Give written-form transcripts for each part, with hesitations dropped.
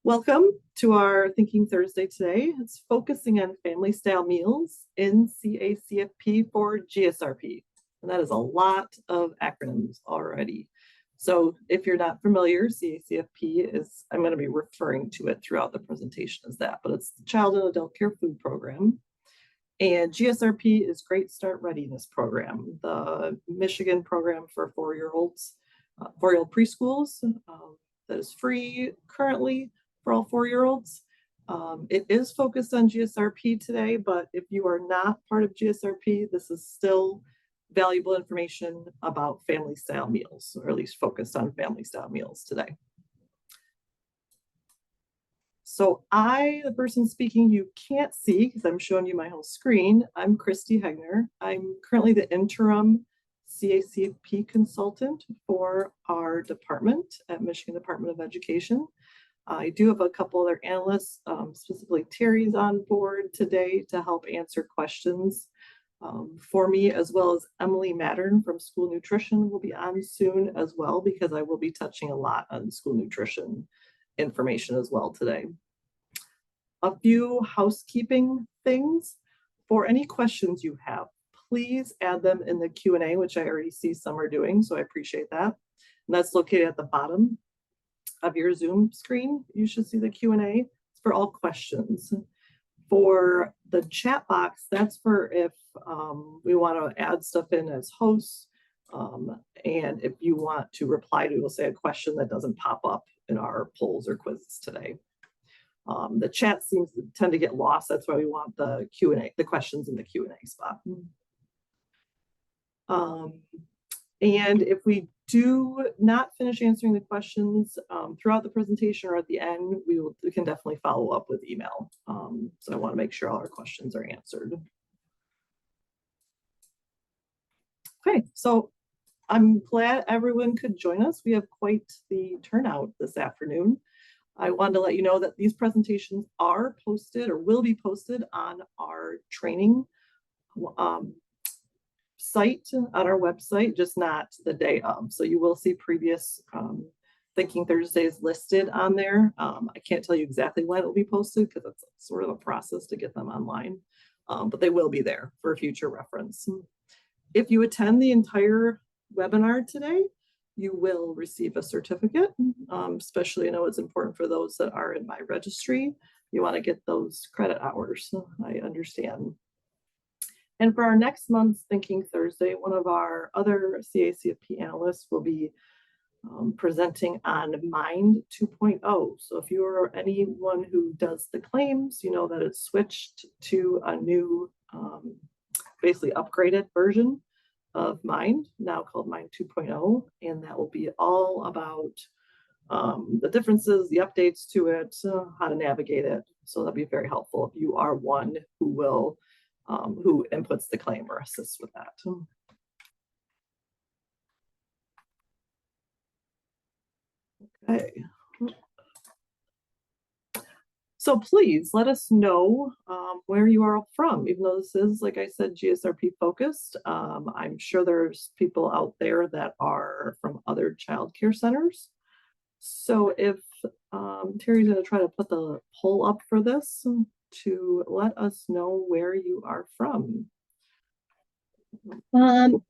Welcome to our Thinking Thursday today. It's focusing on family style meals in CACFP for GSRP. And that is a lot of acronyms already. So if you're not familiar, CACFP is, I'm going to be referring to it throughout the presentation as that, but it's the Child and Adult Care Food Program. And GSRP is Great Start Readiness Program, the Michigan program for four-year-olds, four-year-old preschools that is free currently for all four-year-olds. It is focused on GSRP today, but if you are not part of GSRP, this is still valuable information about family style meals, or at least focused on family style meals today. So the person speaking, you can't see because I'm showing you my whole screen. I'm Christy Hegner. I'm currently the interim CACFP consultant for our department at Michigan Department of Education. I do have a couple other analysts, specifically Terry's on board today to help answer questions for me, as well as Emily Mattern from School Nutrition will be on soon as well, because I will be touching a lot on school nutrition information as well today. A few housekeeping things. For any questions you have, please add them in the Q&A, which I already see some are doing, so I appreciate that. And that's located at the bottom of your Zoom screen. You should see the Q&A. It's for all questions. For the chat box, that's for if we want to add stuff in as hosts, and if you want to reply to, we'll say, a question that doesn't pop up in our polls or quizzes today. The chat seems to tend to get lost. That's why we want the Q&A, the questions in the Q&A spot. And if we do not finish answering the questions throughout the presentation or at the end, we can definitely follow up with email. So I want to make sure all our questions are answered. Okay, so I'm glad everyone could join us. We have quite the turnout this afternoon. I wanted to let you know that these presentations are posted or will be posted on our training site on our website, just not the day of. So you will see previous Thinking Thursdays listed on there. I can't tell you exactly when it will be posted because it's sort of a process to get them online, but they will be there for future reference. If you attend the entire webinar today, you will receive a certificate. Especially, I know it's important for those that are in my registry. You want to get those credit hours, I understand. And for our next month's Thinking Thursday, one of our other CACFP analysts will be presenting on Mind 2.0. So if you're anyone who does the claims, you know that it's switched to a new, basically upgraded version of Mind, now called Mind 2.0, and that will be all about the differences, the updates to it, how to navigate it. So that'll be very helpful if you are one who will who inputs the claim or assists with that. Okay. So please let us know where you are from, even though this is, like I said, GSRP focused. I'm sure there's people out there that are from other child care centers. So if Terry's going to try to put the poll up for this to let us know where you are from.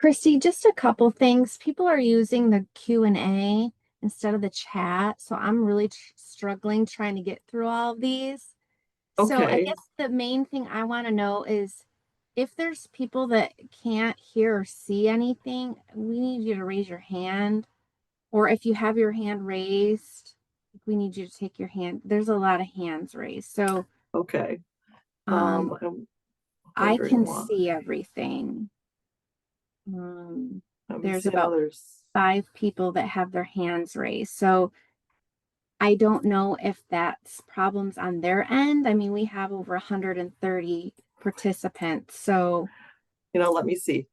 Christy, just a couple things. People are using the Q&A instead of the chat, so I'm really struggling trying to get through all of these. Okay. So I guess the main thing I want to know is if there's people that can't hear or see anything, we need you to raise your hand, or if you have your hand raised, we need you to take your hand. There's a lot of hands raised, so okay. I can see everything. There's about 5 people that have their hands raised. So I don't know if that's problems on their end. I mean, we have over 130 participants. So, let me see.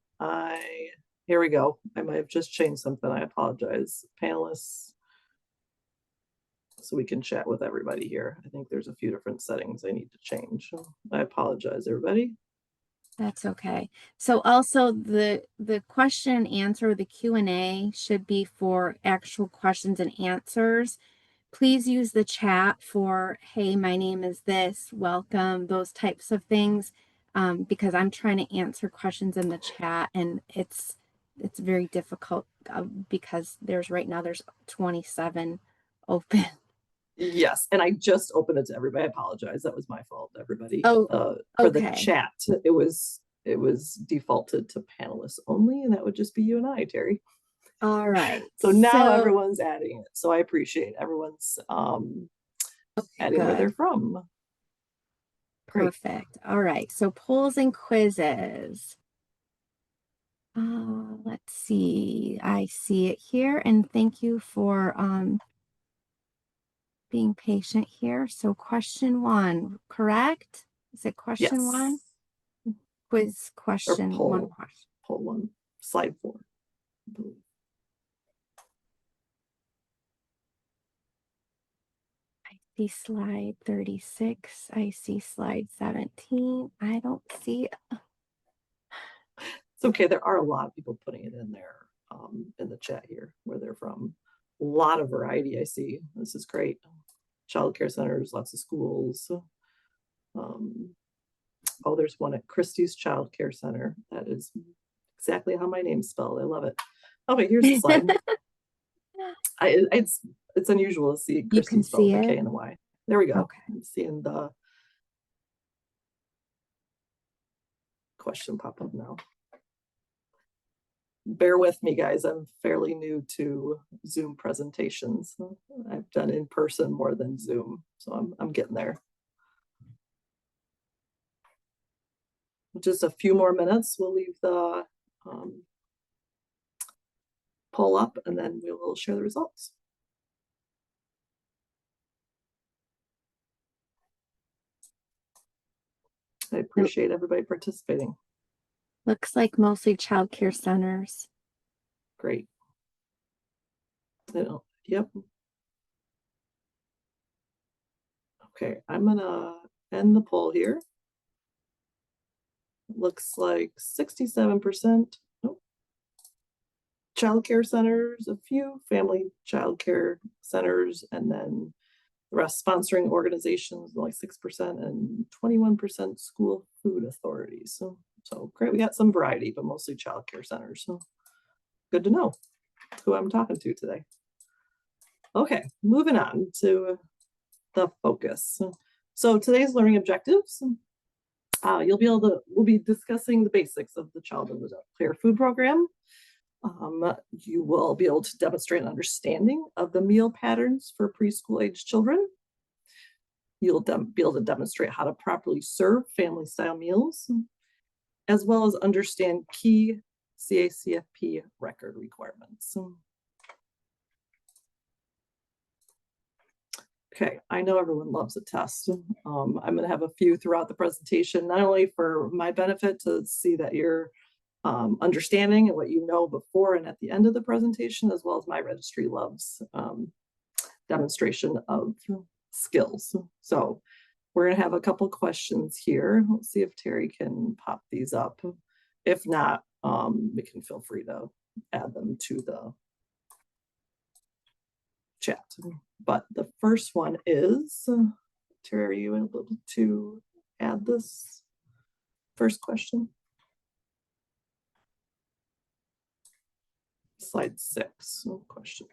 Here we go. I might have just changed something. I apologize. Panelists. So we can chat with everybody here. I think there's a few different settings I need to change. So I apologize, everybody. That's okay. So also the question and answer, the Q&A should be for actual questions and answers, please use the chat for, hey, my name is this, welcome, those types of things, because I'm trying to answer questions in the chat, and it's very difficult because right now there's 27 open. Yes, and I just opened it to everybody. I apologize. That was my fault, everybody. Oh, for the okay. chat, it was defaulted to panelists only, and that would just be you and I, Terry. All right. So now everyone's adding it. So I appreciate everyone's adding where they're from. Great. Perfect. All right. So polls and quizzes. Let's see. I see it here, and thank you for being patient here. So question 1, correct? Is it question 1? Quiz question poll, 1 question. Poll 1, slide 4. I see slide 36. I see slide 17. I don't see. It's okay. There are a lot of people putting it in there in the chat here where they're from. A lot of variety I see. This is great. Child care centers, lots of schools. Oh, there's one at Christie's Child Care Center. That is exactly how my name's spelled. I love it. Okay, here's the slide. It's unusual to see Christie spelled with a K and a Y. There we go. Okay. I'm seeing the question pop up now. Bear with me, guys. I'm fairly new to Zoom presentations. I've done in person more than Zoom, so I'm getting there. Just a few more minutes. We'll leave the poll up, and then we will share the results. I appreciate everybody participating. Looks like mostly child care centers. Great. Yep. Okay, I'm gonna end the poll here. Looks like 67%. Nope. Child care centers, a few family child care centers, and then the rest sponsoring organizations, like 6%, and 21% school food authorities. So great, we got some variety, but mostly child care centers. So good to know who I'm talking to today. Okay, moving on to the focus. So today's learning objectives. We'll be discussing the basics of the Child and Adult Care Food Program. You will be able to demonstrate an understanding of the meal patterns for preschool age children. You'll be able to demonstrate how to properly serve family style meals, as well as understand key CACFP record requirements. Okay, I know everyone loves a test. I'm going to have a few throughout the presentation, not only for my benefit to see that you're understanding and what you know before and at the end of the presentation, as well as my registry loves demonstration of skills. So we're going to have a couple questions here. Let's see if Terry can pop these up. If not, we can feel free to add them to the chat. But the first one is, Terry, are you able to add this first question? Slide 6 question.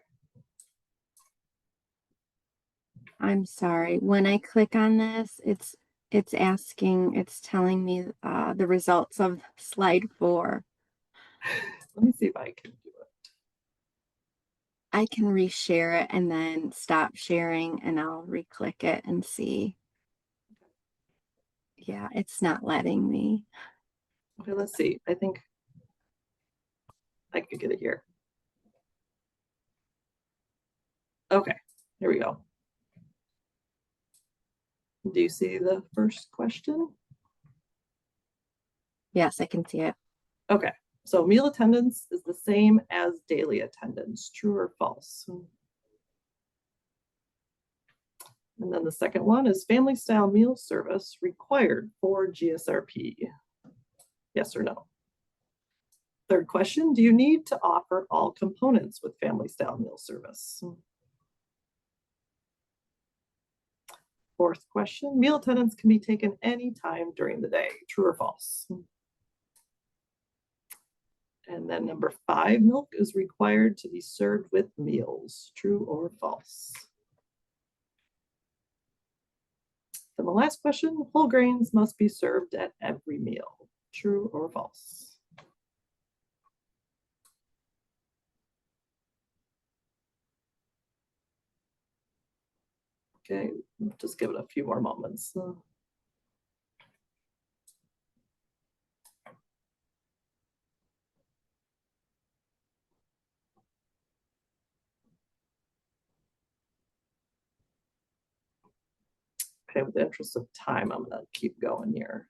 I'm sorry. When I click on this, it's telling me the results of slide 4. Let me see if I can do it. I can reshare it and then stop sharing, and I'll re-click it and see. Yeah, it's not letting me. Okay, let's see. I think I could get it here. Okay, here we go. Do you see the first question? Yes, I can see it. Okay, so meal attendance is the same as daily attendance, true or false? And then the second one is family style meal service required for GSRP? Yes or no? Third question, do you need to offer all components with family style meal service? fourth question, meal attendance can be taken anytime during the day, true or false? And then number 5, milk is required to be served with meals, true or false? Then the last question, whole grains must be served at every meal, true or false? Okay, just give it a few more moments. Okay, with the interest of time, I'm gonna keep going here.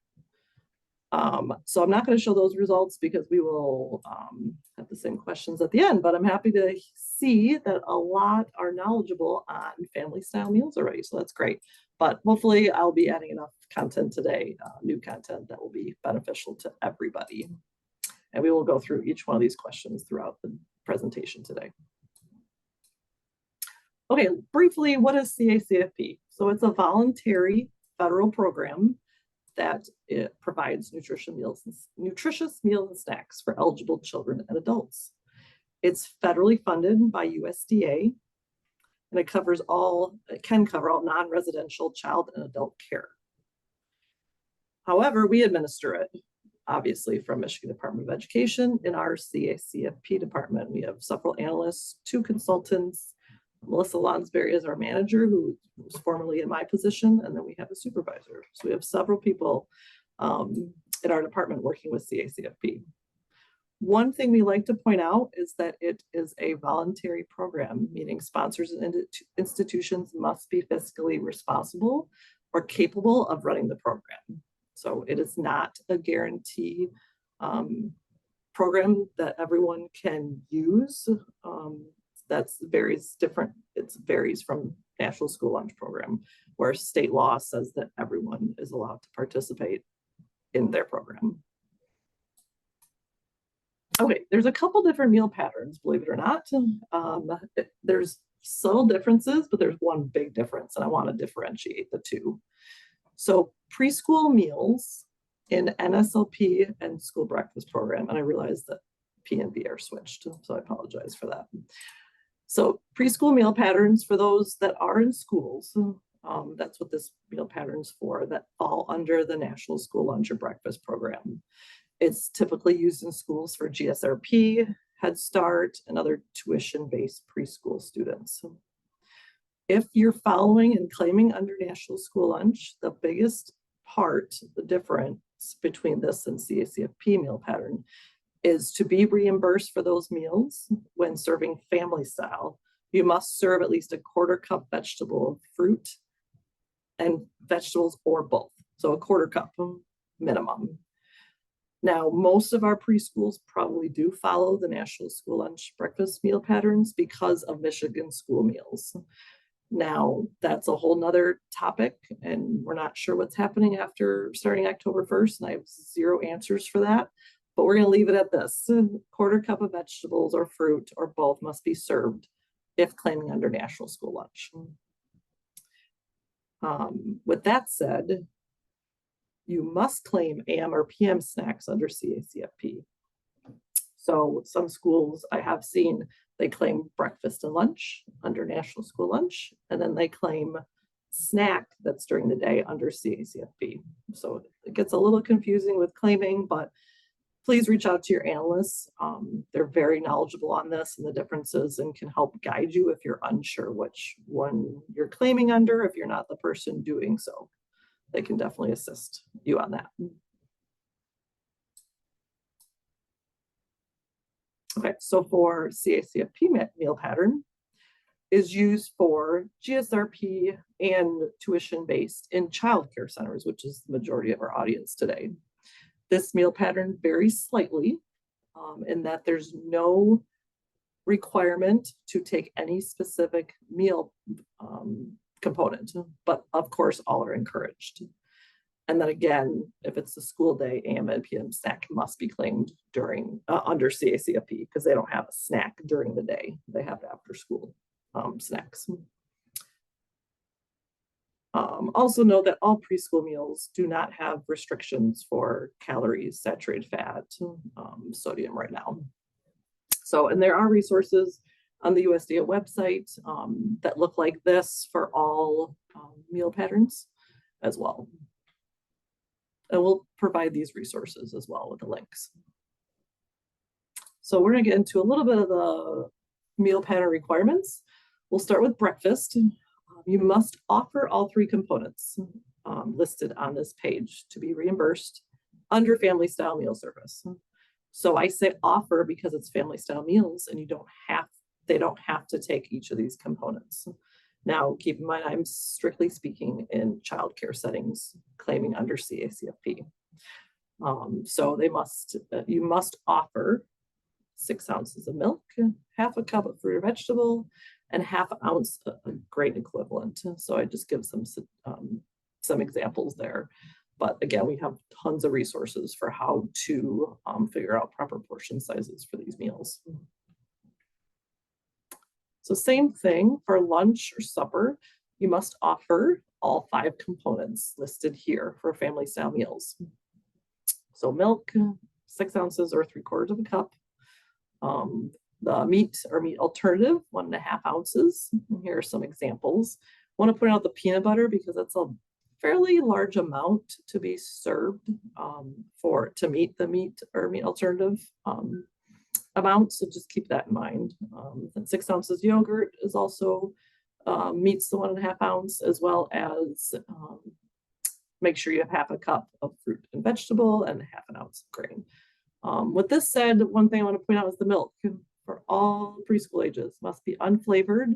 So I'm not going to show those results because we will have the same questions at the end, but I'm happy to see that a lot are knowledgeable on family style meals already, so that's great. But hopefully I'll be adding enough content today, new content that will be beneficial to everybody. And we will go through each one of these questions throughout the presentation today. Okay, briefly, what is CACFP? So it's a voluntary federal program that it provides nutritious meals and snacks for eligible children and adults. It's federally funded by USDA, and it can cover all non-residential child and adult care. However, we administer it, obviously, from Michigan Department of Education. In our CACFP department, we have several analysts, 2 consultants. Melissa Lonsberry is our manager, who was formerly in my position, and then we have a supervisor. So we have several people in our department working with CACFP. One thing we like to point out is that it is a voluntary program, meaning sponsors and institutions must be fiscally responsible or capable of running the program. So it is not a guarantee program that everyone can use. That varies different. It varies from National School Lunch Program, where state law says that everyone is allowed to participate in their program. Okay, there's a couple different meal patterns, believe it or not. There's subtle differences, but there's one big difference, and I want to differentiate the two. So preschool meals in NSLP and school breakfast program, and I realize that P and B are switched, so I apologize for that. So preschool meal patterns for those that are in schools, that's what this meal pattern's for, that fall under the National School Lunch or Breakfast Program. It's typically used in schools for GSRP, Head Start, and other tuition-based preschool students. If you're following and claiming under National School Lunch, the biggest part, the difference between this and CACFP meal pattern is to be reimbursed for those meals when serving family style. You must serve at least a 1/4 cup vegetable, fruit, and vegetables or both. So a 1/4 cup minimum. Now, most of our preschools probably do follow the National School Lunch Breakfast meal patterns because of Michigan school meals. Now, that's a whole nother topic, and we're not sure what's happening after starting October 1st, and I have 0 answers for that. But we're going to leave it at this. 1/4 cup of vegetables or fruit or both must be served if claiming under National School Lunch. With that said, you must claim AM or PM snacks under CACFP. So some schools I have seen, they claim breakfast and lunch under National School Lunch, and then they claim snack that's during the day under CACFP. So it gets a little confusing with claiming, but please reach out to your analysts. They're very knowledgeable on this and the differences, and can help guide you if you're unsure which one you're claiming under, if you're not the person doing so. They can definitely assist you on that. Okay, so for CACFP meal pattern is used for GSRP and tuition-based in childcare centers, which is the majority of our audience today. This meal pattern varies slightly in that there's no requirement to take any specific meal component, but of course all are encouraged. And then again, if it's a school day, AM and PM snack must be claimed during under CACFP, because they don't have a snack during the day. They have after school snacks. Also know that all preschool meals do not have restrictions for calories, saturated fat, sodium right now. So, and there are resources on the USDA website that look like this for all meal patterns as well. And we'll provide these resources as well with the links. So we're going to get into a little bit of the meal pattern requirements. We'll start with breakfast. You must offer all 3 components listed on this page to be reimbursed under family style meal service. So I say offer because it's family style meals and they don't have to take each of these components. Now, keep in mind, I'm strictly speaking in childcare settings claiming under CACFP. So you must offer 6 ounces of milk, half a cup of fruit or vegetable, and half an ounce of grain equivalent. So I just give some examples there. But again, we have tons of resources for how to figure out proper portion sizes for these meals. So same thing for lunch or supper, you must offer all 5 components listed here for family style meals. So milk, 6 ounces or 3/4 of a cup. The meat or meat alternative, 1.5 ounces. And here are some examples. I want to point out the peanut butter because that's a fairly large amount to be served to meet the meat or meat alternative amount. So just keep that in mind. And 6 ounces yogurt is also meets the 1.5 ounce, as well as make sure you have half a cup of fruit and vegetable and half an ounce of grain. With this said, one thing I want to point out is the milk for all preschool ages must be unflavored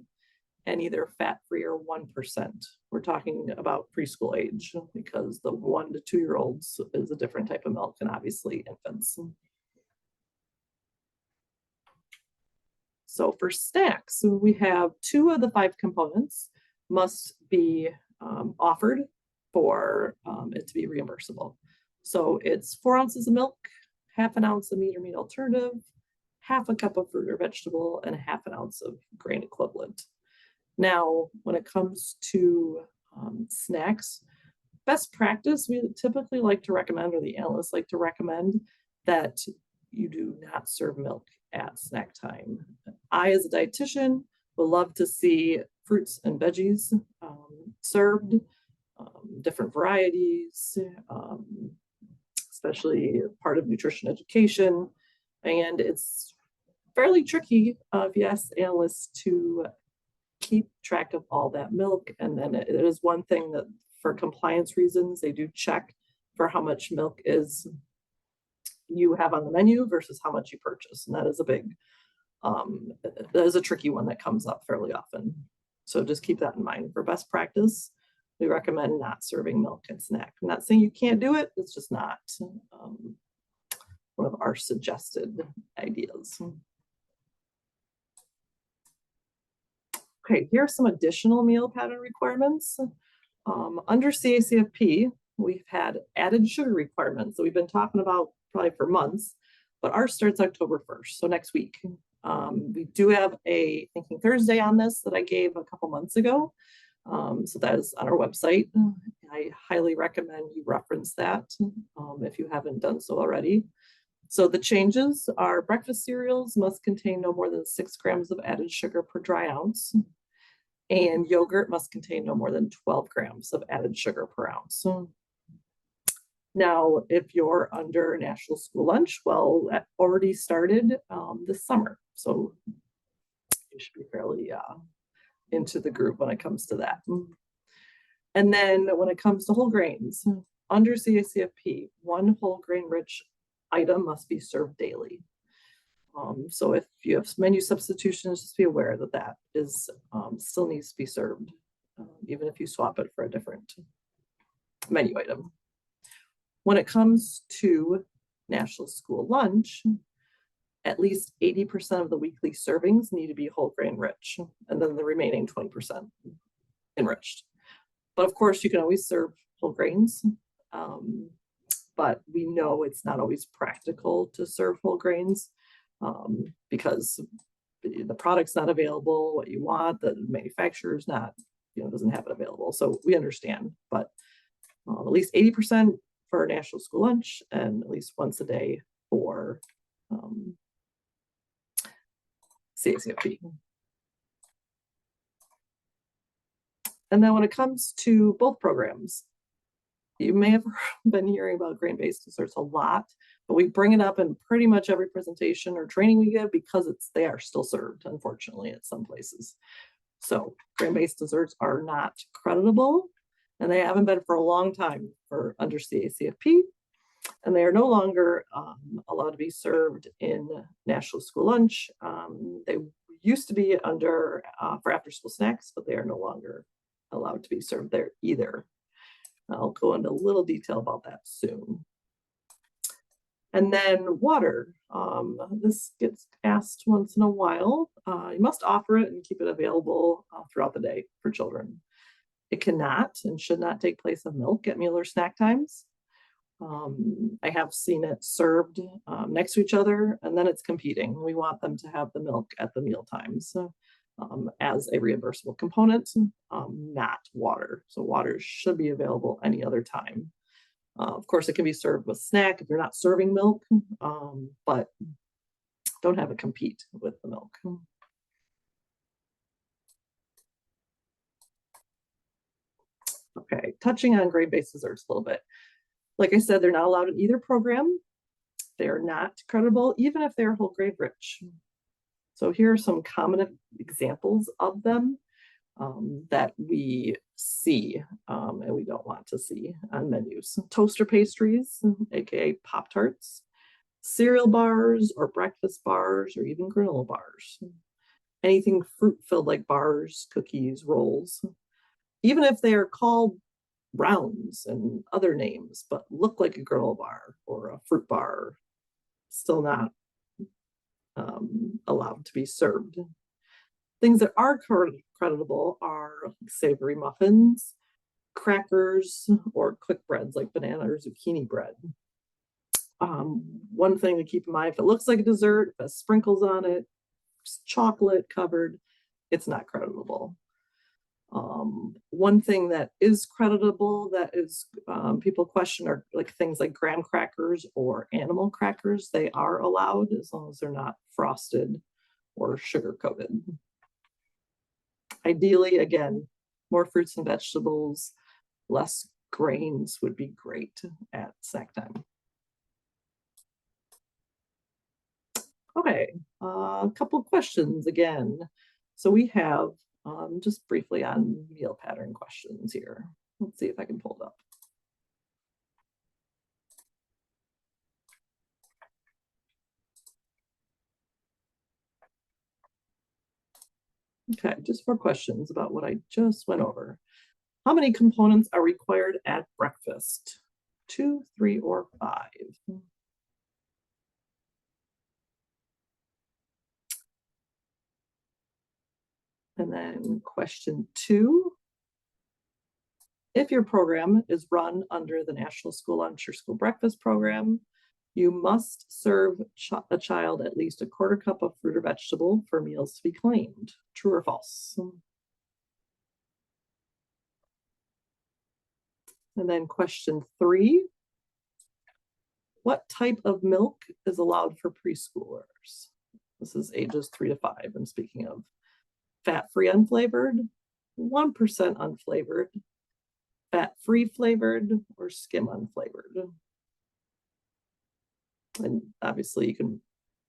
and either fat-free or 1%. We're talking about preschool age because the 1 to 2-year-olds is a different type of milk than obviously infants. So for snacks, we have 2 of the 5 components must be offered for it to be reimbursable. So it's 4 ounces of milk, half an ounce of meat or meat alternative, half a cup of fruit or vegetable, and half an ounce of grain equivalent. Now, when it comes to snacks, best practice, we typically like to recommend, or the analysts like to recommend, that you do not serve milk at snack time. I, as a dietitian, would love to see fruits and veggies served, different varieties, especially part of nutrition education. And it's fairly tricky, if you ask analysts, to keep track of all that milk. And then it is one thing that for compliance reasons, they do check for how much milk you have on the menu versus how much you purchase. And that is a tricky one that comes up fairly often. So just keep that in mind. For best practice, we recommend not serving milk and snack. I'm not saying you can't do it, it's just not one of our suggested ideas. Okay, here are some additional meal pattern requirements. Under CACFP, we've had added sugar requirements that we've been talking about probably for months, but ours starts October 1st, so next week. We do have a Thinking Thursday on this that I gave a couple months ago. So that is on our website. I highly recommend you reference that if you haven't done so already. So the changes are breakfast cereals must contain no more than 6 grams of added sugar per dry ounce, and yogurt must contain no more than 12 grams of added sugar per ounce. Now, if you're under National School Lunch, well, that already started this summer. So you should be fairly into the group when it comes to that. And then when it comes to whole grains, under CACFP, 1 whole grain rich item must be served daily. So if you have menu substitutions, just be aware that that is still needs to be served, even if you swap it for a different menu item. When it comes to National School Lunch, at least 80% of the weekly servings need to be whole grain rich, and then the remaining 20% enriched. But of course, you can always serve whole grains, but we know it's not always practical to serve whole grains because the product's not available, what you want, the manufacturer's not doesn't have it available. So we understand, but at least 80% for national school lunch and at least once a day for CACFP. And then when it comes to both programs, you may have been hearing about grain-based desserts a lot, but we bring it up in pretty much every presentation or training we give because they are still served, unfortunately, at some places. So grain-based desserts are not creditable, and they haven't been for a long time for under CACFP, and they are no longer allowed to be served in national school lunch. They used to be under for after-school snacks, but they are no longer allowed to be served there either. I'll go into a little detail about that soon. And then water. This gets asked once in a while. You must offer it and keep it available throughout the day for children. It cannot and should not take place of milk at meal or snack times. I have seen it served next to each other, and then it's competing. We want them to have the milk at the meal times as a reimbursable component, not water. So water should be available any other time. Of course, it can be served with snack if you're not serving milk, but don't have it compete with the milk. Okay, touching on grain-based desserts a little bit. Like I said, they're not allowed in either program. They're not credible, even if they're whole grain rich. So here are some common examples of them that we see and we don't want to see on menus. Toaster pastries, aka Pop-Tarts, cereal bars or breakfast bars or even granola bars. Anything fruit-filled like bars, cookies, rolls. Even if they are called rounds and other names, but look like a granola bar or a fruit bar, still not allowed to be served. Things that are creditable are savory muffins, crackers, or quick breads like banana or zucchini bread. One thing to keep in mind, if it looks like a dessert, if it has sprinkles on it, chocolate covered, it's not creditable. One thing that is creditable that is people question are like things like graham crackers or animal crackers. They are allowed as long as they're not frosted or sugar coated. Ideally, again, more fruits and vegetables, less grains would be great at snack time. Okay, a couple of questions again. So we have just briefly on meal pattern questions here. Let's see if I can pull it up. Okay, just 4 questions about what I just went over. How many components are required at breakfast? 2, 3, or 5? And then question 2. If your program is run under the National School Lunch or School Breakfast program, you must serve a child at least a 1/4 cup of fruit or vegetable for meals to be claimed. True or false? And then question 3. What type of milk is allowed for preschoolers? This is ages 3 to 5. I'm speaking of fat-free unflavored, 1% unflavored, fat-free flavored, or skim unflavored. And obviously you can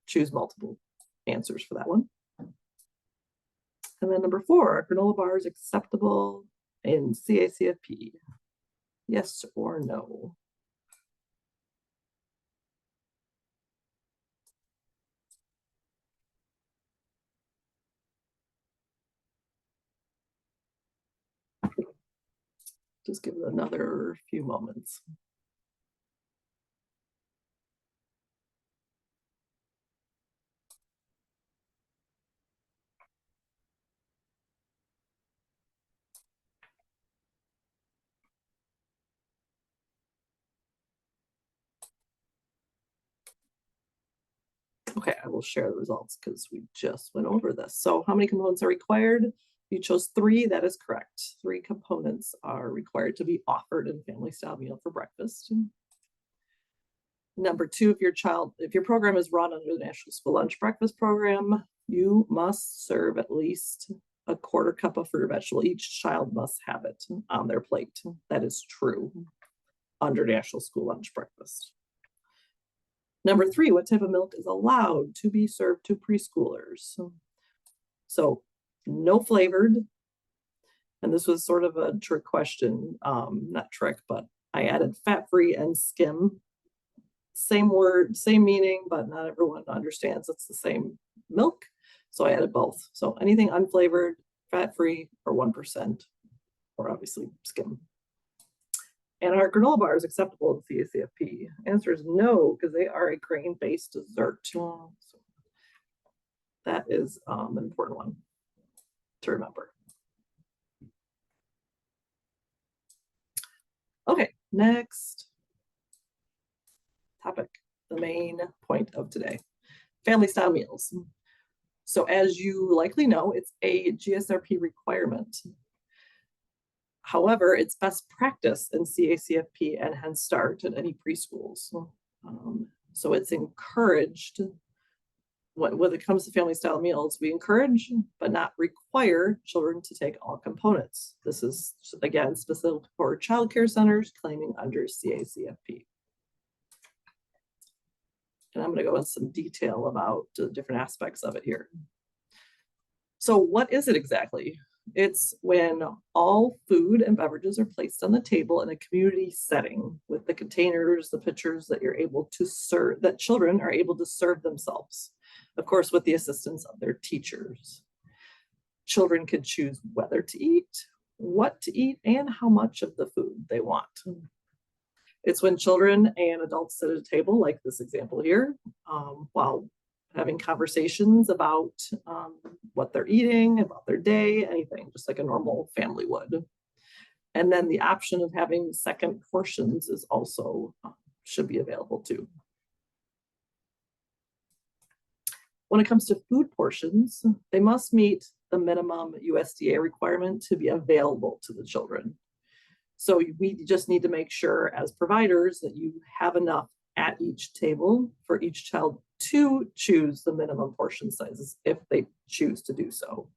choose multiple answers for that one. And then number 4, are granola bars acceptable in CACFP? Yes or no? Just give it another few moments. Okay, I will share the results because we just went over this. So how many components are required? you chose 3, that is correct. 3 components are required to be offered in family style meal for breakfast. Number 2, if your program is run under the National School Lunch Breakfast Program, you must serve at least a quarter cup of fruit or vegetable. Each child must have it on their plate. That is true under National School Lunch Breakfast. Number 3, what type of milk is allowed to be served to preschoolers? So no flavored, and this was sort of a trick question, not trick, but I added fat-free and skim. Same word, same meaning, but not everyone understands it's the same milk. So I added both. So anything unflavored, fat-free, or 1%, or obviously skim. And are granola bars acceptable in CACFP? Answer is no, because they are a grain-based dessert. So that is an important one to remember. Okay, next topic, the main point of today, family style meals. So as you likely know, it's a GSRP requirement. However, it's best practice in CACFP and Head Start at any preschools. So it's encouraged, when it comes to family style meals, we encourage but not require children to take all components. This is, again, specific for childcare centers claiming under CACFP. And I'm going to go into some detail about the different aspects of it here. So what is it exactly? It's when all food and beverages are placed on the table in a community setting with the containers, the pitchers that you're able to serve, that children are able to serve themselves, of course, with the assistance of their teachers. Children can choose whether to eat, what to eat, and how much of the food they want. It's when children and adults sit at a table, like this example here, while having conversations about what they're eating, about their day, anything, just like a normal family would. And then the option of having second portions is also should be available too. When it comes to food portions, they must meet the minimum USDA requirement to be available to the children. So we just need to make sure as providers that you have enough at each table for each child to choose the minimum portion sizes if they choose to do so.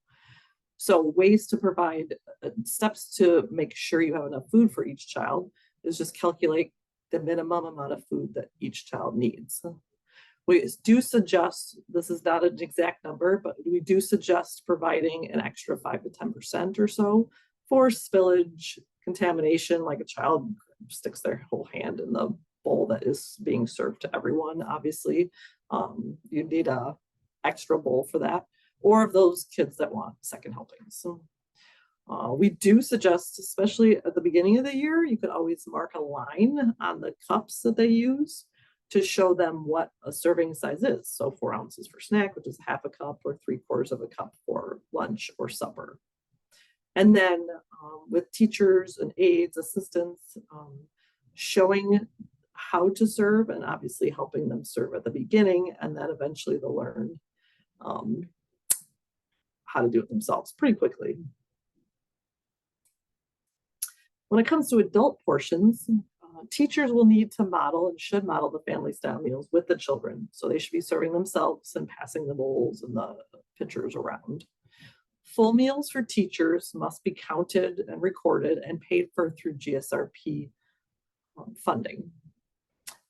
So ways to provide steps to make sure you have enough food for each child is just calculate the minimum amount of food that each child needs. We do suggest, this is not an exact number, but we do suggest providing an extra 5 to 10% or so for spillage, contamination, like a child sticks their whole hand in the bowl that is being served to everyone. Obviously, you need a extra bowl for that, or of those kids that want second helpings. We do suggest, especially at the beginning of the year, you could always mark a line on the cups that they use to show them what a serving size is. So 4 ounces for snack, which is half a cup, or 3/4 of a cup for lunch or supper. And then with teachers and aides, assistants, showing how to serve and obviously helping them serve at the beginning, and then eventually they'll learn how to do it themselves pretty quickly. When it comes to adult portions, teachers will need to model and should model the family style meals with the children. So they should be serving themselves and passing the bowls and the pitchers around. Full meals for teachers must be counted and recorded and paid for through GSRP funding.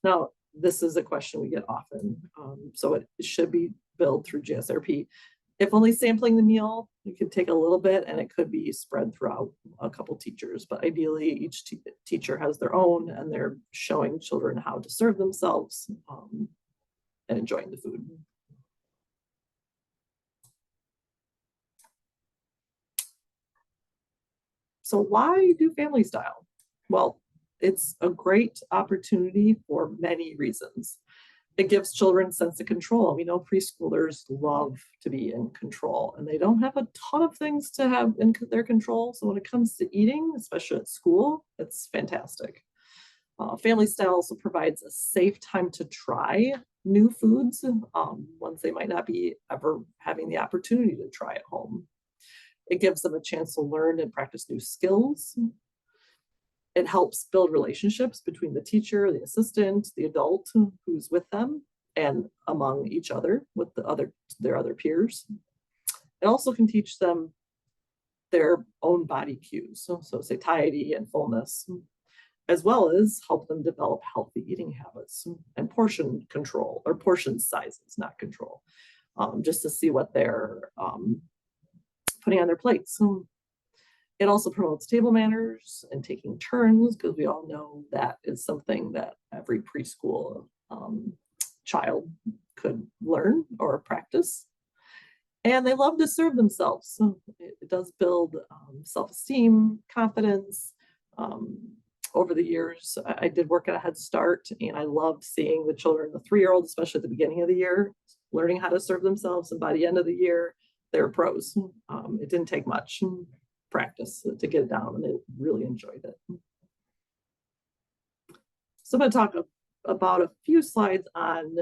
Now, this is a question we get often, so it should be billed through GSRP. If only sampling the meal, you could take a little bit and it could be spread throughout a couple teachers, but ideally each teacher has their own and they're showing children how to serve themselves and enjoying the food. So why do family style? Well, it's a great opportunity for many reasons. It gives children a sense of control. We know preschoolers love to be in control and they don't have a ton of things to have in their control. So when it comes to eating, especially at school, it's fantastic. Family style also provides a safe time to try new foods, ones they might not be ever having the opportunity to try at home. It gives them a chance to learn and practice new skills. It helps build relationships between the teacher, the assistant, the adult who's with them, and among each other with their other peers. It also can teach them their own body cues, so satiety and fullness, as well as help them develop healthy eating habits and portion control, or portion sizes, not control, just to see what they're putting on their plates. It also promotes table manners and taking turns, because we all know that is something that every preschool child could learn or practice. And they love to serve themselves. So it does build self-esteem, confidence. Over the years, I did work at a Head Start, and I loved seeing the children, the 3-year-old, especially at the beginning of the year, learning how to serve themselves. And by the end of the year, they're pros. It didn't take much practice to get it down, and they really enjoyed it. So I'm going to talk about a few slides on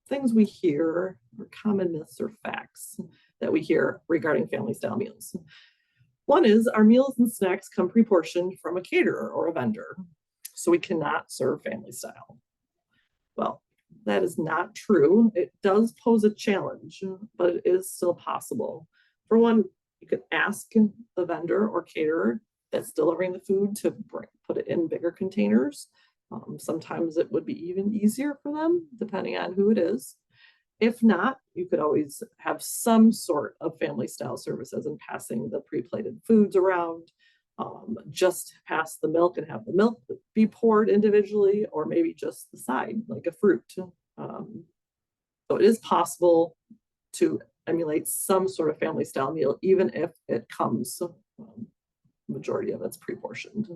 things we hear, or common myths or facts that we hear regarding family style meals. One is our meals and snacks come pre-portioned from a caterer or a vendor, so we cannot serve family style. Well, that is not true. It does pose a challenge, but it is still possible. For one, you could ask the vendor or caterer that's delivering the food to put it in bigger containers. Sometimes it would be even easier for them, depending on who it is. If not, you could always have some sort of family style services and passing the pre-plated foods around. Just pass the milk and have the milk be poured individually, or maybe just the side, like a fruit. So it is possible to emulate some sort of family style meal, even if it comes, majority of it's pre-portioned.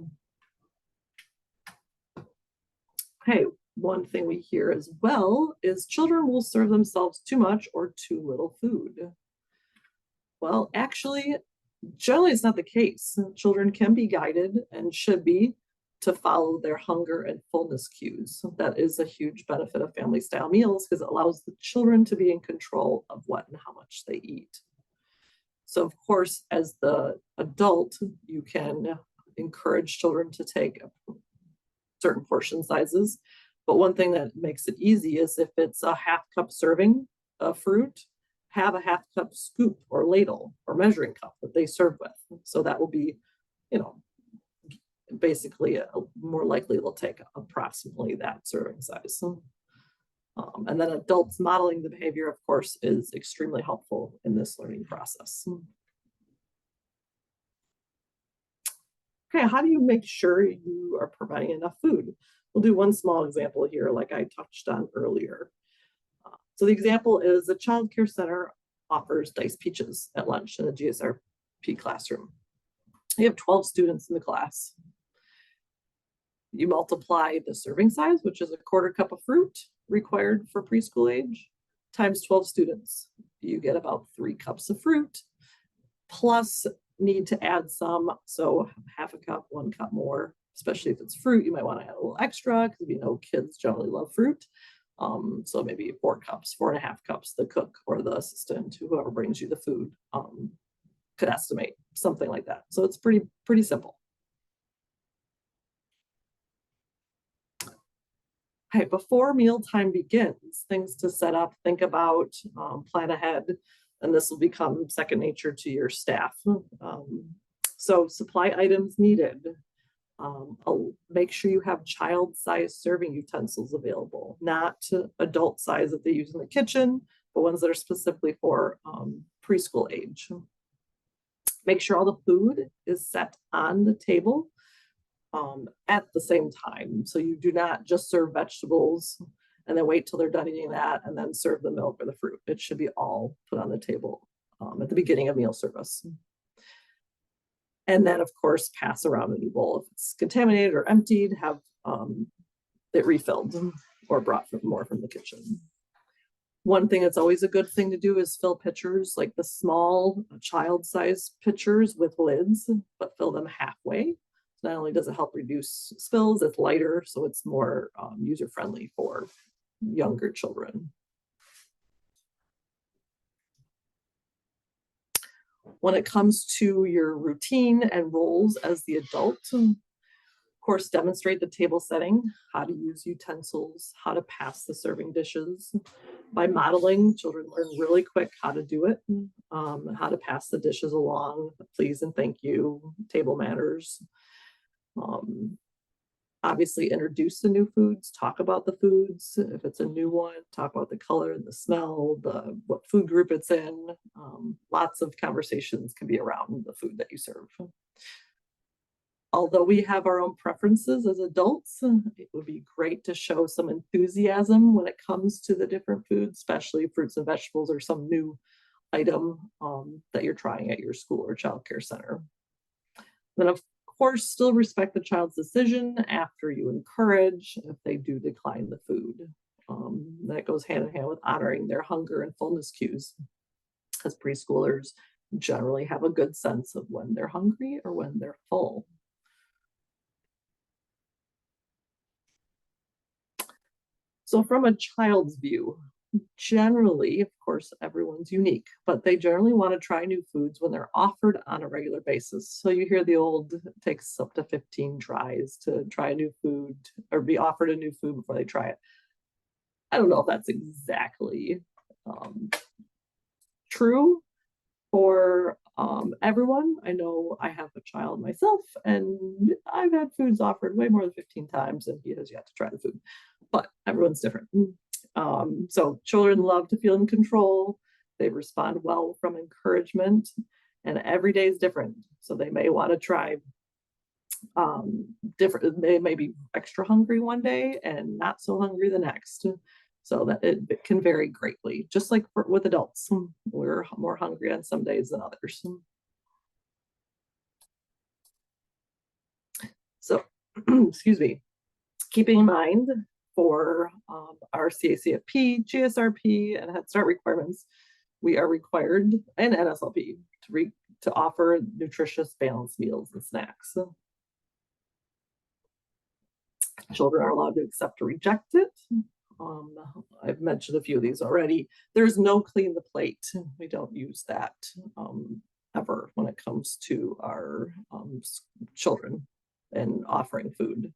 Okay, one thing we hear as well is children will serve themselves too much or too little food. Well, actually, generally it's not the case. Children can be guided, and should be, to follow their hunger and fullness cues. So that is a huge benefit of family style meals, because it allows the children to be in control of what and how much they eat. So of course, as the adult, you can encourage children to take certain portion sizes. But one thing that makes it easy is if it's a 1/2 cup serving of fruit, have a 1/2 cup scoop or ladle or measuring cup that they serve with. So that will be, basically more likely they'll take approximately that serving size. And then adults modeling the behavior, of course, is extremely helpful in this learning process. Okay, how do you make sure you are providing enough food? We'll do one small example here, like I touched on earlier. So the example is a child care center offers diced peaches at lunch in the GSRP classroom. You have 12 students in the class. You multiply the serving size, which is a 1/4 cup of fruit required for preschool age, times 12 students. You get about 3 cups of fruit, plus need to add some, so 1/2 cup, 1 cup more, especially if it's fruit. You might want to add a little extra, because kids generally love fruit. So maybe 4 cups, 4.5 cups, the cook or the assistant, whoever brings you the food, could estimate something like that. So it's pretty simple. Okay, before mealtime begins, things to set up, think about, plan ahead, and this will become second nature to your staff. So supply items needed. Make sure you have child-sized serving utensils available, not adult size that they use in the kitchen, but ones that are specifically for preschool age. Make sure all the food is set on the table at the same time. So you do not just serve vegetables and then wait till they're done eating that and then serve the milk or the fruit. It should be all put on the table at the beginning of meal service. And then, of course, pass around a new bowl. If it's contaminated or emptied, have it refilled or brought more from the kitchen. One thing that's always a good thing to do is fill pitchers, like the small child-sized pitchers with lids, but fill them halfway. Not only does it help reduce spills, it's lighter, so it's more user-friendly for younger children. When it comes to your routine and roles as the adult, of course, demonstrate the table setting, how to use utensils, how to pass the serving dishes. By modeling, children learn really quick how to do it, how to pass the dishes along, please and thank you, table manners. Obviously introduce the new foods, talk about the foods. If it's a new one, talk about the color, the smell, what food group it's in. Lots of conversations can be around the food that you serve. Although we have our own preferences as adults, it would be great to show some enthusiasm when it comes to the different foods, especially fruits and vegetables or some new item that you're trying at your school or childcare center. Then of course, still respect the child's decision after you encourage if they do decline the food. That goes hand in hand with honoring their hunger and fullness cues, because preschoolers generally have a good sense of when they're hungry or when they're full. So from a child's view, generally, of course, everyone's unique, but they generally want to try new foods when they're offered on a regular basis. So you hear the old, it takes up to 15 tries to try a new food or be offered a new food before they try it. I don't know if that's exactly true for everyone. I know I have a child myself, and I've had foods offered way more than 15 times, and he has yet to try the food, but everyone's different. So children love to feel in control. They respond well from encouragement, and every day is different. So they may want to try different. They may be extra hungry one day and not so hungry the next. So that it can vary greatly, just like with adults. We're more hungry on some days than others. So, excuse me, keeping in mind for our CACFP, GSRP, and Head Start requirements, we are required, and NSLP, to offer nutritious, balanced meals and snacks. Children are allowed to accept or reject it. I've mentioned a few of these already. There's no clean the plate. We don't use that ever when it comes to our children and offering food.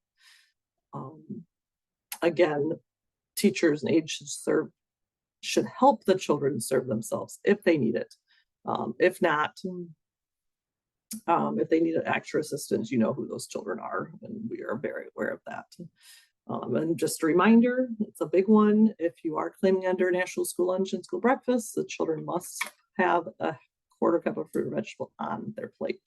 Again, teachers and aides should help the children serve themselves if they need it. If not, if they need extra assistance, you know who those children are, and we are very aware of that. And just a reminder, it's a big one. If you are claiming under National School Lunch and School Breakfast, the children must have a quarter cup of fruit or vegetable on their plate.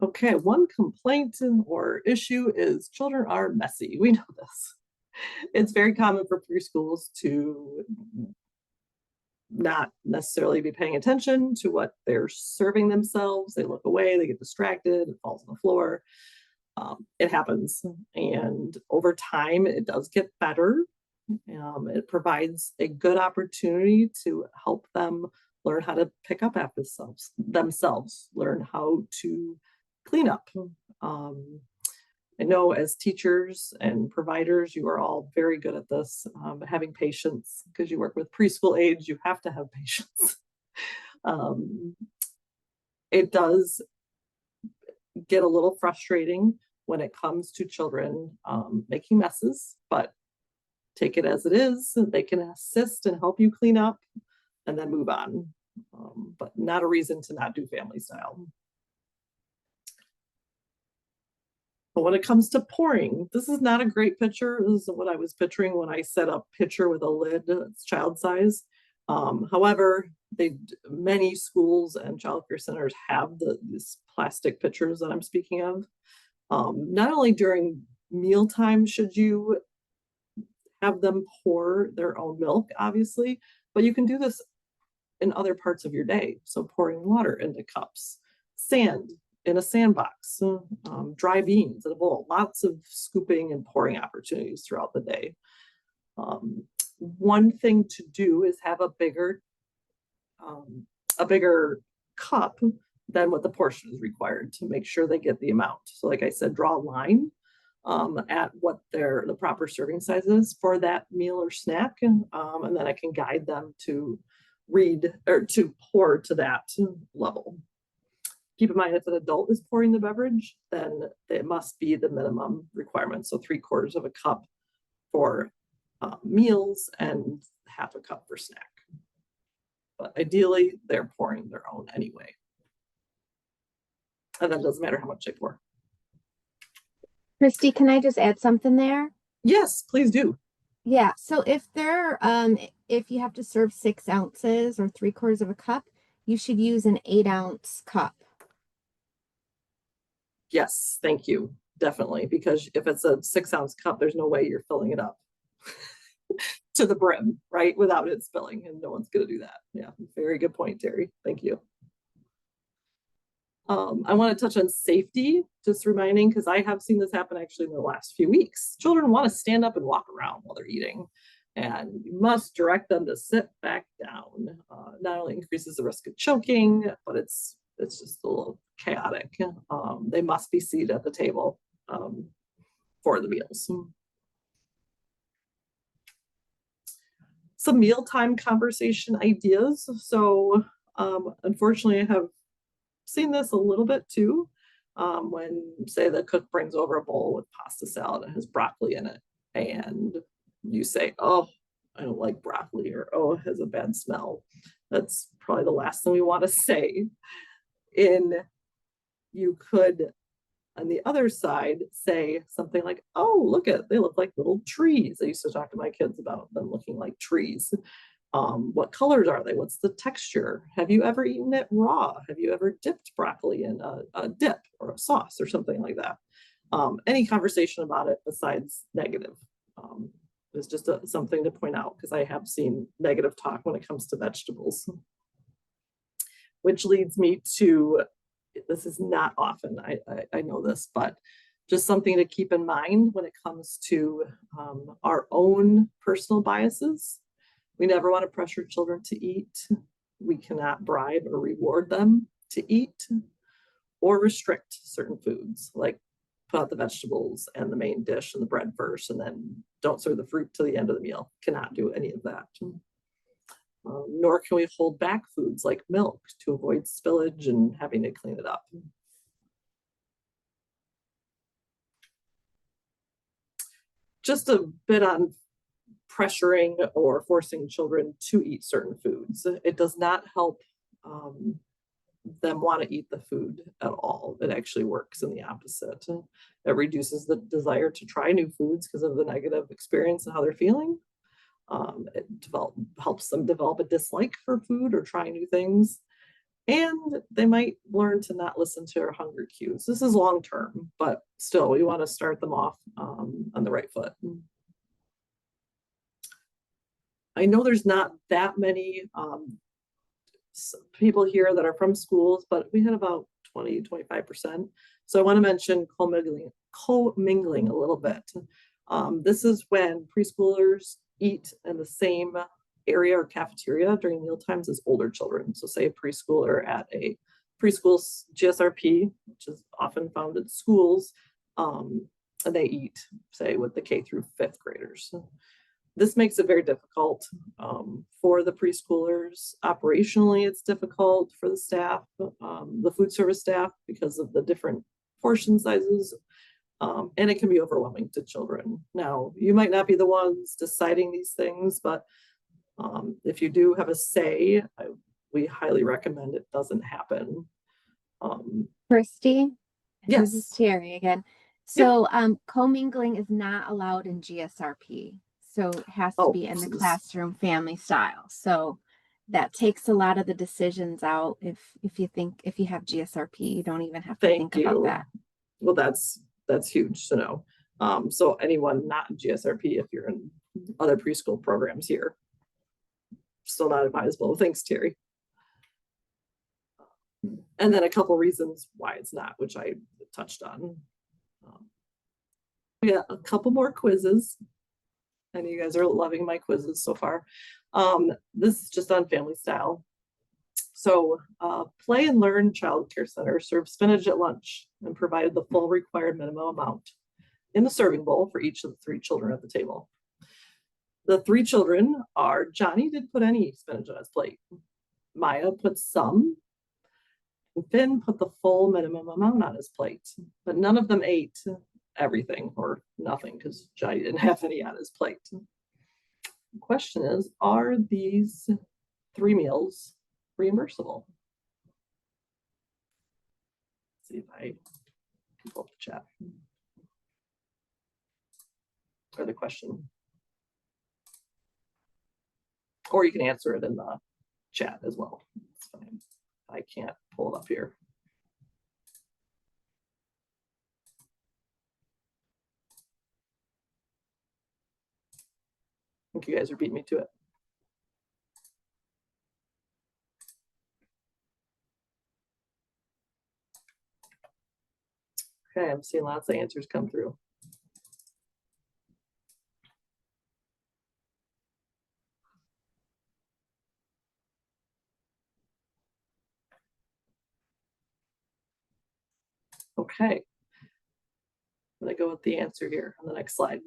Okay, one complaint or issue is children are messy. We know this. It's very common for preschools to not necessarily be paying attention to what they're serving themselves. They look away, they get distracted, it falls on the floor. It happens, and over time it does get better. It provides a good opportunity to help them learn how to pick up after themselves, learn how to clean up. I know as teachers and providers, you are all very good at this, having patience, because you work with preschool age, you have to have patience. It does get a little frustrating when it comes to children making messes, but take it as it is. They can assist and help you clean up and then move on, but not a reason to not do family style. But when it comes to pouring, this is not a great picture. This is what I was picturing when I set up pitcher with a lid. It's child size. However, many schools and childcare centers have these plastic pitchers that I'm speaking of. Not only during mealtime should you have them pour their own milk, obviously, but you can do this in other parts of your day. So pouring water into cups, sand in a sandbox, dry beans in a bowl, lots of scooping and pouring opportunities throughout the day. One thing to do is have a bigger cup than what the portion is required to make sure they get the amount. So like I said, draw a line at what the proper serving size is for that meal or snack. And then I can guide them to read or to pour to that level. Keep in mind, if an adult is pouring the beverage, then it must be the minimum requirement. So 3/4 of a cup for meals and 1/2 a cup for snack. But ideally, they're pouring their own anyway. And that doesn't matter how much they pour. Christy, can I just add something there? Yes, please do. Yeah, so if you have to serve 6 ounces or 3/4 of a cup, you should use an 8-ounce cup. Yes, thank you. Definitely. Because if it's a 6-ounce cup, there's no way you're filling it up to the brim, right? Without it spilling, and no one's going to do that. Yeah, very good point, Terry. Thank you. I want to touch on safety, just reminding, because I have seen this happen actually in the last few weeks. Children want to stand up and walk around while they're eating, and you must direct them to sit back down. Not only increases the risk of choking, but it's just a little chaotic. They must be seated at the table for the meals. Some mealtime conversation ideas. So unfortunately, I have seen this a little bit too. When, say, the cook brings over a bowl with pasta salad and has broccoli in it, and you say, "Oh, I don't like broccoli," or "Oh, it has a bad smell." That's probably the last thing we want to say. You could, on the other side, say something like, "Oh, look they look like little trees." I used to talk to my kids about them looking like trees. What colors are they? What's the texture? Have you ever eaten it raw? Have you ever dipped broccoli in a dip or a sauce or something like that? Any conversation about it besides negative is just something to point out, because I have seen negative talk when it comes to vegetables. Which leads me to, this is not often, I know this, but just something to keep in mind when it comes to our own personal biases. We never want to pressure children to eat. We cannot bribe or reward them to eat, or restrict certain foods, like put out the vegetables and the main dish and the bread first, and then don't serve the fruit till the end of the meal. Cannot do any of that. Nor can we hold back foods like milk to avoid spillage and having to clean it up. Just a bit on pressuring or forcing children to eat certain foods. It does not help them want to eat the food at all. It actually works in the opposite. It reduces the desire to try new foods because of the negative experience and how they're feeling. It helps them develop a dislike for food or try new things. And they might learn to not listen to our hunger cues. This is long term, but still, we want to start them off on the right foot. I know there's not that many people here that are from schools, but we had about 20-25%. So I want to mention co-mingling a little bit. This is when preschoolers eat in the same area or cafeteria during meal times as older children. So say a preschooler at a preschool GSRP, which is often found at schools, and they eat, say, with the K through 5th graders. This makes it very difficult for the preschoolers. Operationally, it's difficult for the staff, the food service staff, because of the different portion sizes, and it can be overwhelming to children. Now, you might not be the ones deciding these things, but if you do have a say, we highly recommend it doesn't happen. Christy? Yes. This is Terry again. So commingling is not allowed in GSRP. So it has to be in the classroom family style. So that takes a lot of the decisions out. If you have GSRP, you don't even have to think about that. Well, that's huge to know. So anyone not in GSRP, if you're in other preschool programs here, still not advisable. Thanks, Terry. And then a couple reasons why it's not, which I touched on. We got a couple more quizzes. I know you guys are loving my quizzes so far. This is just on family style. So Play and Learn Child Care Center serves spinach at lunch and provided the full required minimum amount. in the serving bowl for each of the 3 children at the table. The 3 children are Johnny didn't put any spinach on his plate. Maya put some. Finn put the full minimum amount on his plate, but none of them ate everything or nothing because Johnny didn't have any on his plate. The question is, are these 3 meals reimbursable? Let's see if I can pull up the chat or the question. Or you can answer it in the chat as well. It's fine. I can't pull it up here. I think you guys are beating me to it. Okay, I'm seeing lots of answers come through. Okay, I'm gonna go with the answer here on the next slide.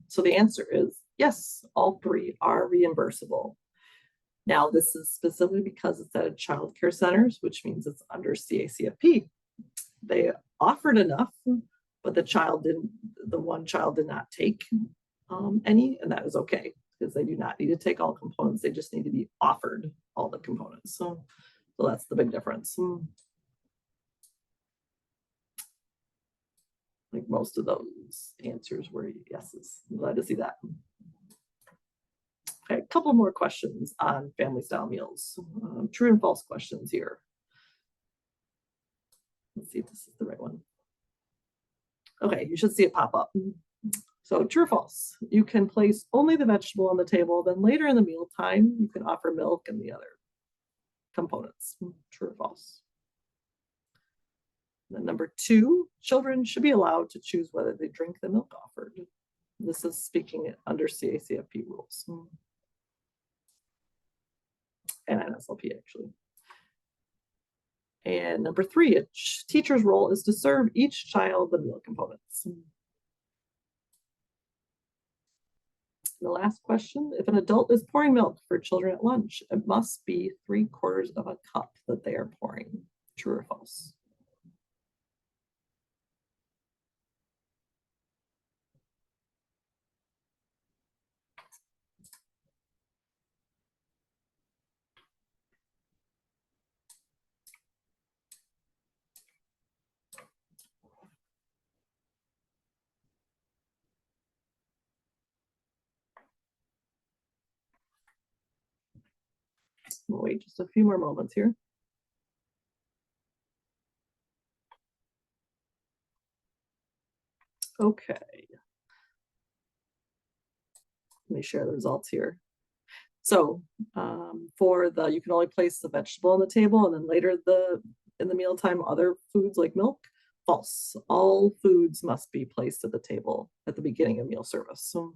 So the answer is yes, all 3 are reimbursable. Now this is specifically because it's at child care centers, which means it's under CACFP. They offered enough, but the one child did not take any, and that is okay because they do not need to take all components. They just need to be offered all the components. So that's the big difference. Like most of those answers were yeses. I'm glad to see that. Okay, a couple more questions on family style meals. True and false questions here. Let's see if this is the right one. Okay, you should see it pop up. So true or false? You can place only the vegetable on the table, then later in the meal time, you can offer milk and the other components. True or false? Then number 2, children should be allowed to choose whether they drink the milk offered. This is speaking under CACFP rules. And NSLP actually. And number 3, a teacher's role is to serve each child the meal components. The last question, if an adult is pouring milk for children at lunch, it must be 3/4 of a cup that they are pouring. True or false? We'll wait just a few more moments here. Okay. Let me share the results here. So you can only place the vegetable on the table and then later in the mealtime, other foods like milk. False. All foods must be placed at the table at the beginning of meal service. So,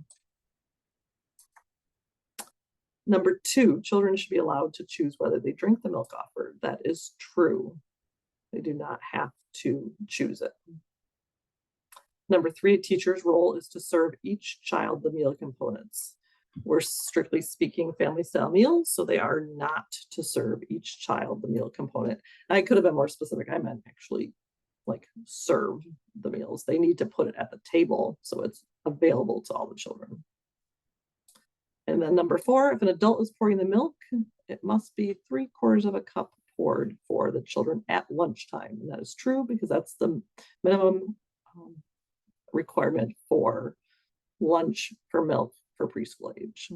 number 2, children should be allowed to choose whether they drink the milk offered. That is true. They do not have to choose it. Number 3, a teacher's role is to serve each child the meal components. We're strictly speaking family style meals, so they are not to serve each child the meal component. And I could have been more specific. I meant actually like serve the meals. They need to put it at the table so it's available to all the children. And then number 4, if an adult is pouring the milk, it must be 3/4 of a cup poured for the children at lunchtime. And that is true because that's the minimum requirement for lunch for milk for preschool age.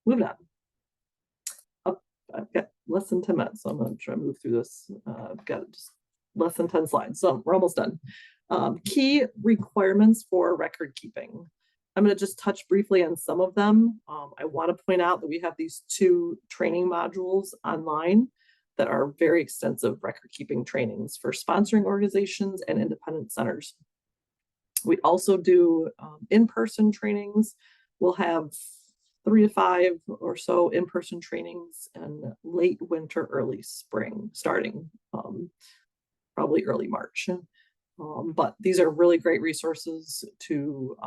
Moving on. I've got less than 10 minutes, so I'm going to try to move through this. I've got just less than 10 slides, so we're almost done. Key requirements for record keeping. I'm going to just touch briefly on some of them. I want to point out that we have these 2 training modules online that are very extensive record keeping trainings for sponsoring organizations and independent centers. We also do in-person trainings. We'll have 3 to 5 or so in-person trainings in late winter, early spring, starting probably early March. But these are really great resources to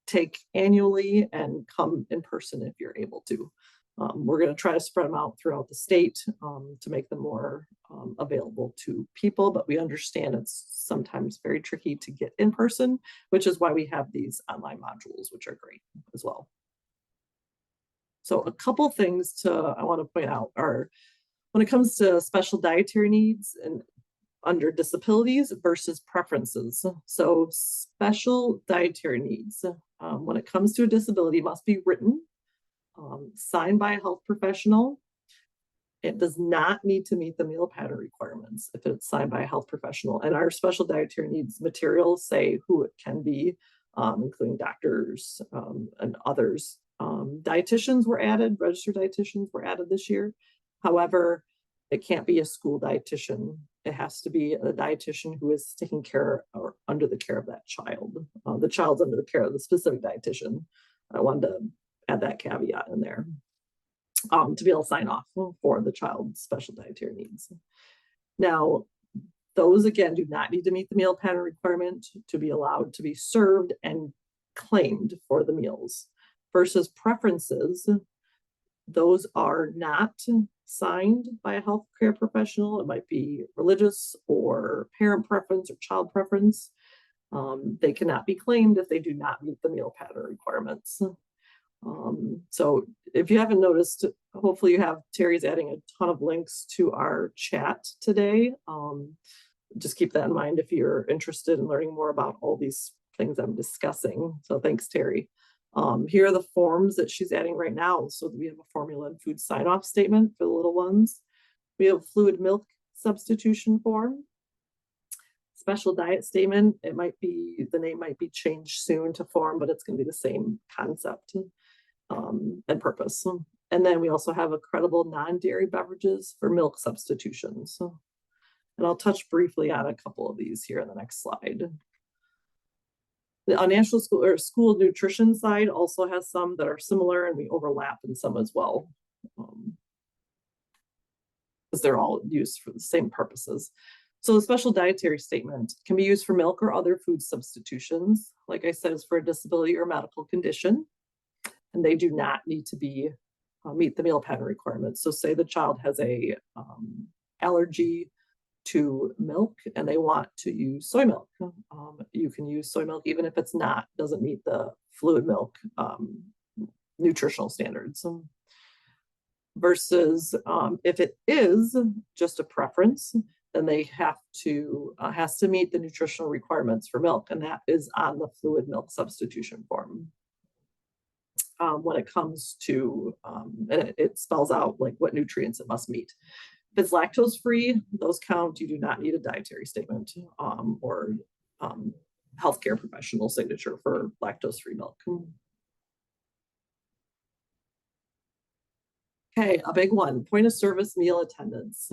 take annually and come in person if you're able to. We're going to try to spread them out throughout the state to make them more available to people, but we understand it's sometimes very tricky to get in person, which is why we have these online modules, which are great as well. So a couple things I want to point out are when it comes to special dietary needs and under disabilities versus preferences. So special dietary needs, when it comes to a disability, must be written, signed by a health professional. It does not need to meet the meal pattern requirements if it's signed by a health professional. And our special dietary needs materials say who it can be, including doctors and others. Dietitians were added, registered dietitians were added this year. However, it can't be a school dietitian. It has to be a dietitian who is taking care or under the care of that child. The child's under the care of the specific dietitian. I wanted to add that caveat in there to be able to sign off for the child's special dietary needs. Now, those again do not need to meet the meal pattern requirement to be allowed to be served and claimed for the meals. Versus preferences, those are not signed by a healthcare professional. It might be religious or parent preference or child preference. They cannot be claimed if they do not meet the meal pattern requirements. So if you haven't noticed, hopefully you have, Terry's adding a ton of links to our chat today. Just keep that in mind if you're interested in learning more about all these things I'm discussing. So thanks, Terry. Here are the forms that she's adding right now. So we have a formula and food sign-off statement for the little ones. We have fluid milk substitution form. Special diet statement. It might be, the name might be changed soon to form, but it's going to be the same concept and purpose. And then we also have a credible non-dairy beverages for milk substitutions. And I'll touch briefly on a couple of these here in the next slide. The national school or school nutrition side also has some that are similar, and we overlap in some as well, because they're all used for the same purposes. So the special dietary statement can be used for milk or other food substitutions. Like I said, is for a disability or medical condition, and they do not need to be meet the meal pattern requirements. So say the child has a allergy to milk and they want to use soy milk. You can use soy milk even if it's not, doesn't meet the fluid milk nutritional standards. Versus if it is just a preference, then they have to, has to meet the nutritional requirements for milk, and that is on the fluid milk substitution form. When it comes to, and it spells out like what nutrients it must meet. If it's lactose free, those count. You do not need a dietary statement or healthcare professional signature for lactose free milk. Okay, a big one, point of service meal attendance.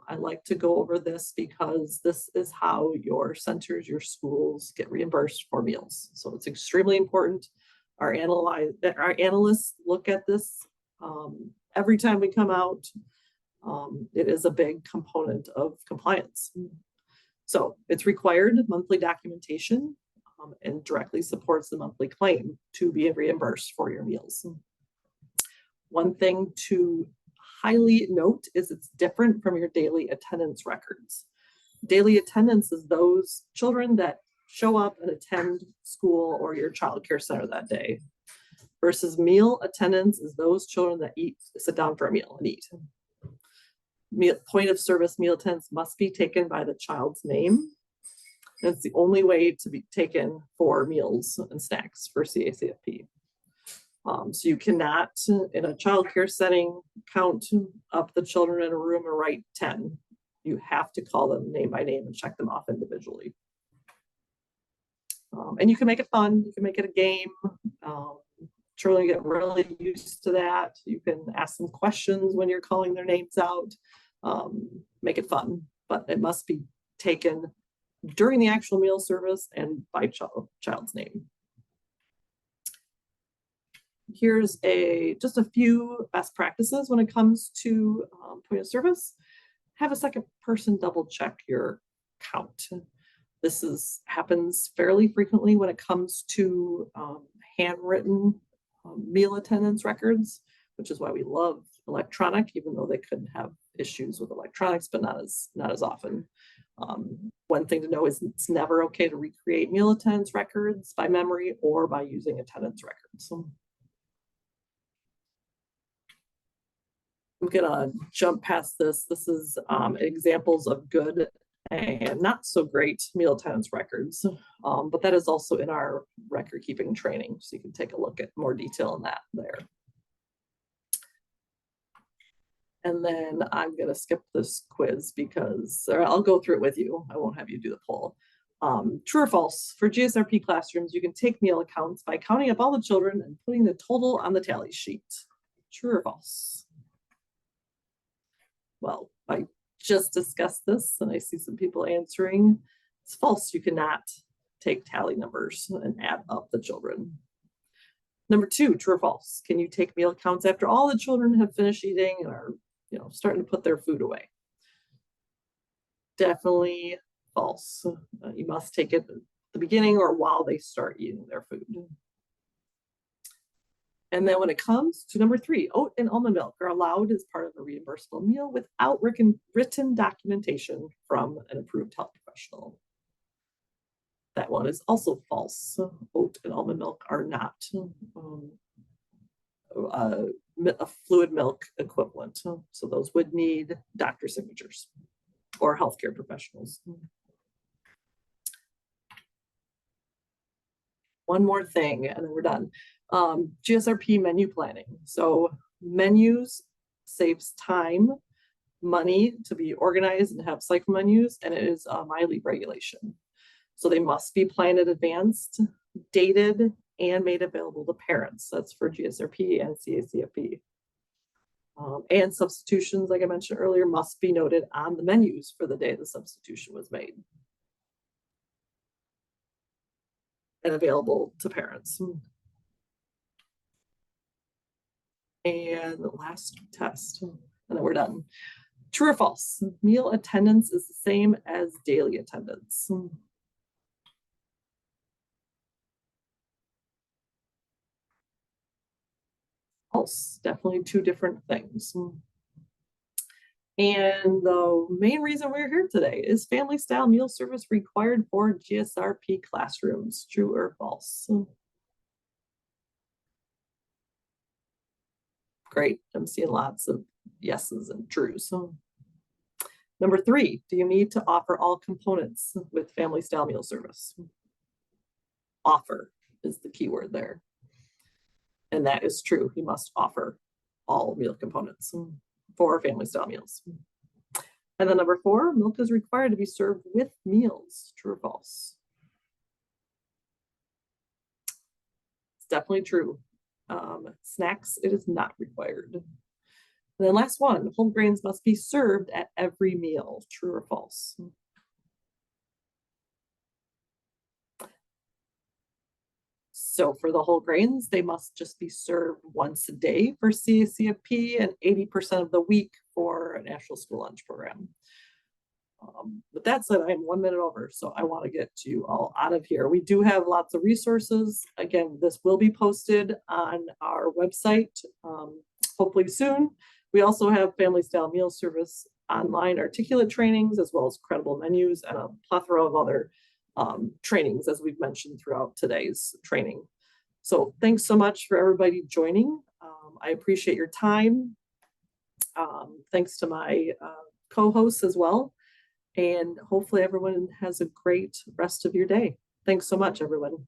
I like to go over this because this is how your centers, your schools get reimbursed for meals. So it's extremely important. Our analysts look at this every time we come out. It is a big component of compliance. So it's required monthly documentation and directly supports the monthly claim to be reimbursed for your meals. One thing to highly note is it's different from your daily attendance records. Daily attendance is those children that show up and attend school or your child care center that day. Versus meal attendance is those children that sit down for a meal and eat. Point of service meal attendance must be taken by the child's name. That's the only way to be taken for meals and snacks for CACFP. So you cannot, in a child care setting, count up the children in a room and write 10. You have to call them name by name and check them off individually. And you can make it fun. You can make it a game. Children get really used to that. You can ask them questions when you're calling their names out. Make it fun, but it must be taken during the actual meal service and by child's name. Here's just a few best practices when it comes to point of service. Have a second person double check your count. Happens fairly frequently when it comes to handwritten meal attendance records, which is why we love electronic, even though they could have issues with electronics, but not as often. One thing to know is it's never okay to recreate meal attendance records by memory or by using attendance records. I'm gonna jump past this. This is examples of good and not so great meal attendance records, but that is also in our record keeping training, so you can take a look at more detail on that there. And then I'm gonna skip this quiz because, or I'll go through it with you. I won't have you do the poll. True or false, for GSRP classrooms, you can take meal accounts by counting up all the children and putting the total on the tally sheet. True or false? Well, I just discussed this and I see some people answering. It's false. You cannot take tally numbers and add up the children. Number 2, true or false? Can you take meal counts after all the children have finished eating and are, starting to put their food away? Definitely false. You must take it at the beginning or while they start eating their food. And then when it comes to number 3, oat and almond milk are allowed as part of a reimbursable meal without written documentation from an approved health professional. That one is also false. Oat and almond milk are not a fluid milk equivalent. So those would need doctor signatures or healthcare professionals. One more thing, and then we're done. GSRP menu planning. So menus saves time, money to be organized and have cycle menus, and it is a MyLeave regulation. So they must be planned in advance, dated, and made available to parents. That's for GSRP and CACFP. And substitutions, like I mentioned earlier, must be noted on the menus for the day the substitution was made and available to parents. And the last test, and then we're done. True or false? Meal attendance is the same as daily attendance. False, definitely 2 different things. And the main reason we're here today is family style meal service required for GSRP classrooms. True or false? Great, I'm seeing lots of yeses and trues. Number 3, do you need to offer all components with family style meal service? Offer is the key word there. And that is true. You must offer all meal components for family style meals. And then number 4, milk is required to be served with meals. True or false? It's definitely true. Snacks, it is not required. And then last one, whole grains must be served at every meal. True or false? So for the whole grains, they must just be served once a day for CACFP and 80% of the week for a national school lunch program. With that said, I am 1 minute over, so I want to get you all out of here. We do have lots of resources. Again, this will be posted on our website hopefully soon. We also have family style meal service online articulate trainings, as well as credible menus and a plethora of other trainings, as we've mentioned throughout today's training. So thanks so much for everybody joining. I appreciate your time. Thanks to my co-hosts as well. And hopefully everyone has a great rest of your day. Thanks so much, everyone.